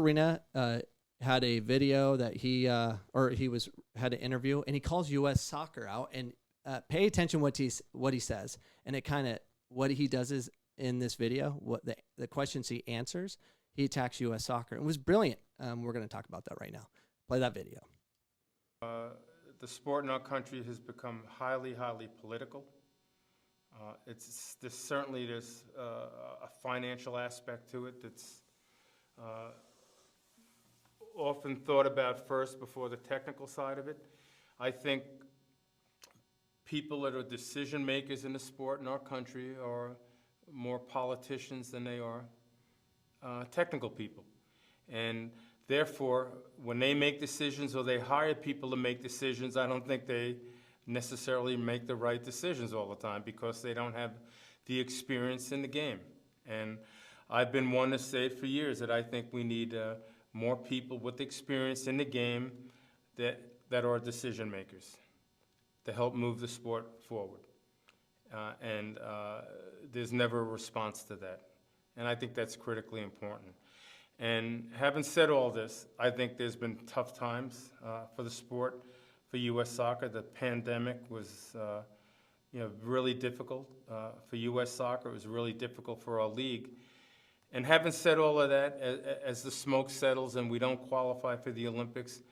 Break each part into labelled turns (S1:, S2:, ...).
S1: Arena had a video that had an interview, and he calls U.S. Soccer out. And pay attention what he says, and it kind of what he does is in this video, what the questions he answers, he attacks U.S. Soccer. It was brilliant. We're going to talk about that right now. Play that video.
S2: The sport in our country has become highly, highly political. There's a financial aspect to it that's often thought about first before the technical side of it. I think people that are decision makers in the sport in our country are more politicians than they are technical people. And therefore, when they make decisions or they hire people to make decisions, I don't think they necessarily make the right decisions all the time because they don't have the experience in the game. And I've been one to say it for years that I think we need more people with experience in the game that are decision makers to help move the sport forward. And there's never a response to that. And I think that's critically important. And having said all this, I think there's been tough times for the sport, for U.S. Soccer. The pandemic was really difficult for U.S. Soccer. It was really difficult for our league. And having said all of that, as the smoke settles and we don't qualify for the Olympics,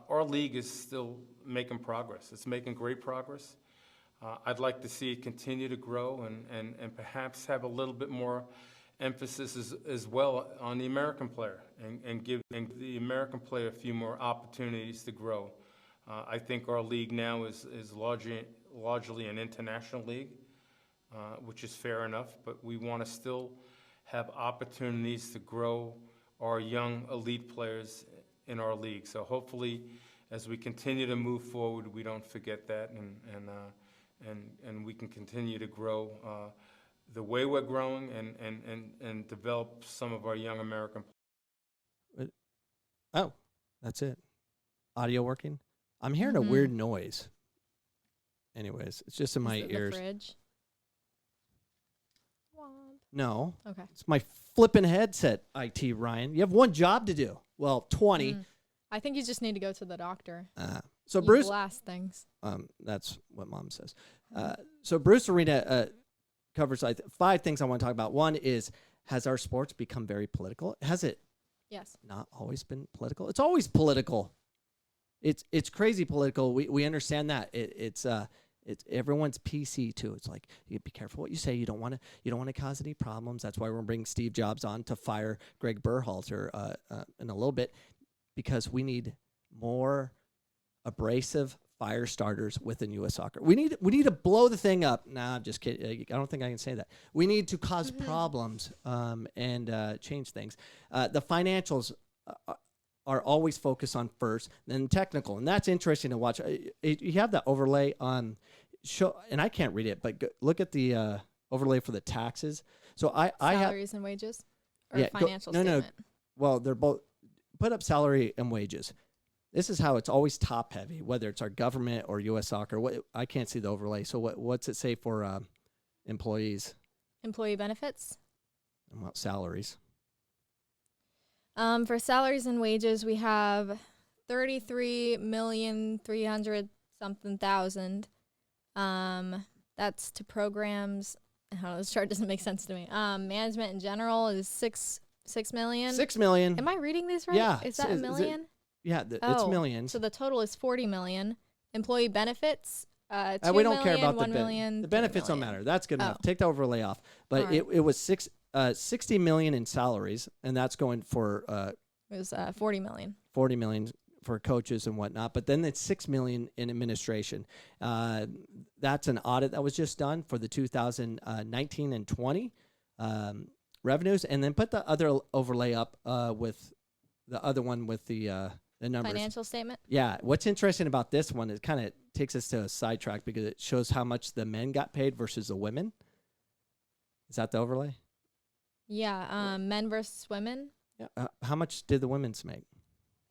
S2: our league is still making progress. It's making great progress. I'd like to see it continue to grow and perhaps have a little bit more emphasis as well on the American player and give the American player a few more opportunities to grow. I think our league now is largely an international league, which is fair enough, but we want to still have opportunities to grow our young elite players in our league. So hopefully, as we continue to move forward, we don't forget that, and we can continue to grow the way we're growing and develop some of our young American players.
S1: Oh, that's it. Audio working? I'm hearing a weird noise. Anyways, it's just in my ears.
S3: The fridge?
S1: No.
S3: Okay.
S1: It's my flipping headset, IT Ryan. You have one job to do. Well, 20.
S3: I think you just need to go to the doctor.
S1: So
S3: you
S1: Bruce
S3: blast things.
S1: That's what Mom says. So BRUCEARENA covers 5 things I want to talk about. One is, has our sports become very political? Has it
S3: Yes.
S1: not always been political? It's always political. It's crazy political. We understand that. It's everyone's PC too. It's like, you be careful what you say. You don't want to cause any problems. That's why we're bringing Steve Jobs on to fire Greg Berhalter in a little bit, because we need more abrasive fire starters within U.S. Soccer. We need to blow the thing up. Nah, I'm just kidding. I don't think I can say that. We need to cause problems and change things. The financials are always focused on first, then technical, and that's interesting to watch. You have that overlay on show, and I can't read it, but look at the overlay for the taxes. So I have
S3: salaries and wages, or financial statement.
S1: No. Well, they're both. Put up salary and wages. This is how it's always top heavy, whether it's our government or U.S. Soccer. I can't see the overlay. So what's it say for employees?
S3: Employee benefits.
S1: And what salaries?
S3: For salaries and wages, we have 33,300,000. That's to programs. I don't know, this chart doesn't make sense to me. Management in general is 6 million.
S1: 6 million.
S3: Am I reading these right?
S1: Yeah.
S3: Is that a million?
S1: It's millions.
S3: So the total is 40 million. Employee benefits, 2
S1: we don't
S3: million,
S1: care about
S3: 1 million.
S1: The benefits don't matter. That's good enough.
S3: Oh.
S1: Take the overlay off. But
S3: Right.
S1: it was 60 million in salaries, and that's going for
S3: It was 40 million.
S1: 40 million for coaches and whatnot. But then it's 6 million in administration. That's an audit that was just done for the 2019 and 20 revenues, and then put the other overlay up with the other one with the numbers.
S3: Financial statement?
S1: Yeah. What's interesting about this one, it kind of takes us to a sidetrack because it shows how much the men got paid versus the women. Is that the overlay?
S3: Yeah. Men versus women.
S1: Yeah. How much did the women's make?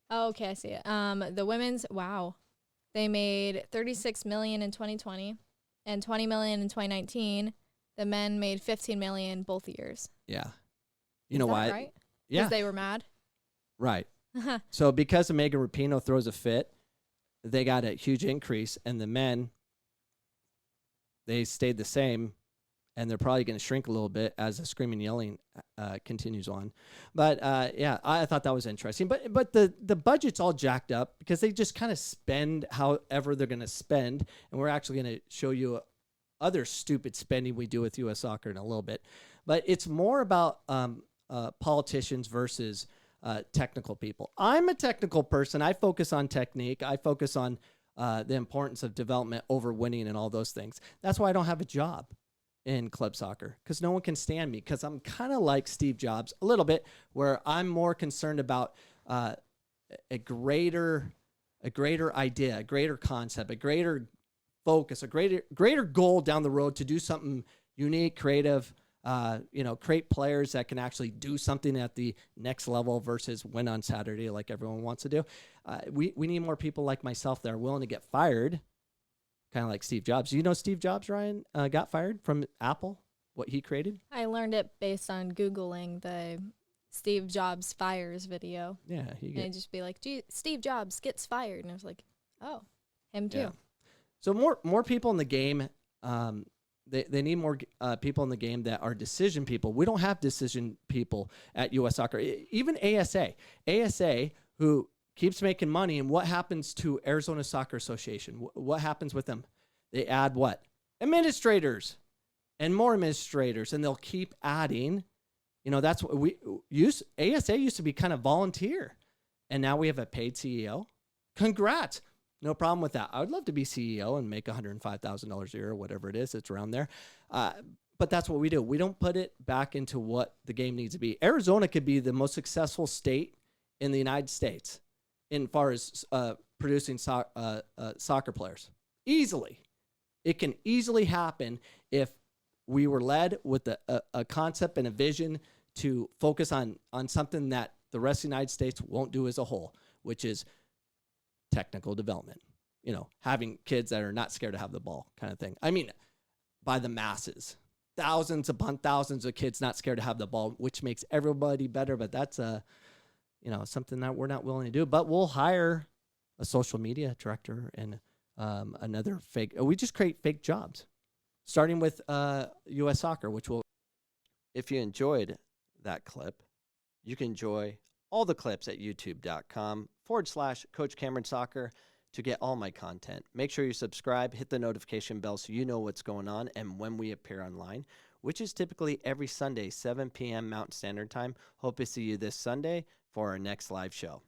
S3: Oh, okay. I see it. The women's, wow. They made 36 million in 2020 and 20 million in 2019. The men made 15 million both years.
S1: Yeah.
S3: Is
S1: know
S3: that
S1: why?
S3: Right?
S1: Yeah.
S3: Because they were mad.
S1: Right. So because Megan Rapinoe throws a fit, they got a huge increase, and the men, they stayed the same, and they're probably going to shrink a little bit as the screaming, yelling continues on. But yeah, I thought that was interesting. But the budget's all jacked up because they just kind of spend however they're going to spend, and we're actually going to show you other stupid spending we do with U.S. Soccer in a little bit. But it's more about politicians versus technical people. I'm a technical person. I focus on technique. I focus on the importance of development over winning and all those things. That's why I don't have a job in club soccer, because no one can stand me, because I'm kind of like Steve Jobs a little bit, where I'm more concerned about a greater idea, a greater concept, a greater focus, a greater goal down the road to do something unique, creative, create players that can actually do something at the next level versus win on Saturday like everyone wants to do. We need more people like myself that are willing to get fired, kind of like Steve Jobs. You know Steve Jobs, Ryan, got fired from Apple, what he created?
S3: I learned it based on Googling the Steve Jobs fires video.
S1: Yeah.
S3: And it'd just be like, Steve Jobs gets fired. And I was like, oh, him too.
S1: Yeah. So more people in the game. They need more people in the game that are decision people. We don't have decision people at U.S. Soccer. Even ASA, who keeps making money. And what happens to Arizona Soccer Association? What happens with them? They add what? Administrators and more administrators, and they'll keep adding. That's what ASA used to be kind of volunteer, and now we have a paid CEO. Congrats. No problem with that. I would love to be CEO and make $105,000 a year or whatever it is. It's around there. But that's what we do. We don't put it back into what the game needs to be. Arizona could be the most successful state in the United States in far as producing soccer players. Easily. It can easily happen if we were led with a concept and a vision to focus on something that the rest of the United States won't do as a whole, which is technical development, having kids that are not scared to have the ball kind of thing. I mean, by the masses, thousands upon thousands of kids not scared to have the ball, which makes everybody better. But that's something that we're not willing to do. But we'll hire a social media director and another fake. We just create fake jobs, starting with U.S. Soccer, which will. If you enjoyed that clip, you can enjoy all the clips at youtube.com/Coach Cameron Soccer to get all my content. Make sure you subscribe, hit the notification bell so you know what's going on and when we appear online, which is typically every Sunday, 7 p.m. Mountain Standard Time. Hope to see you this Sunday for our next live show.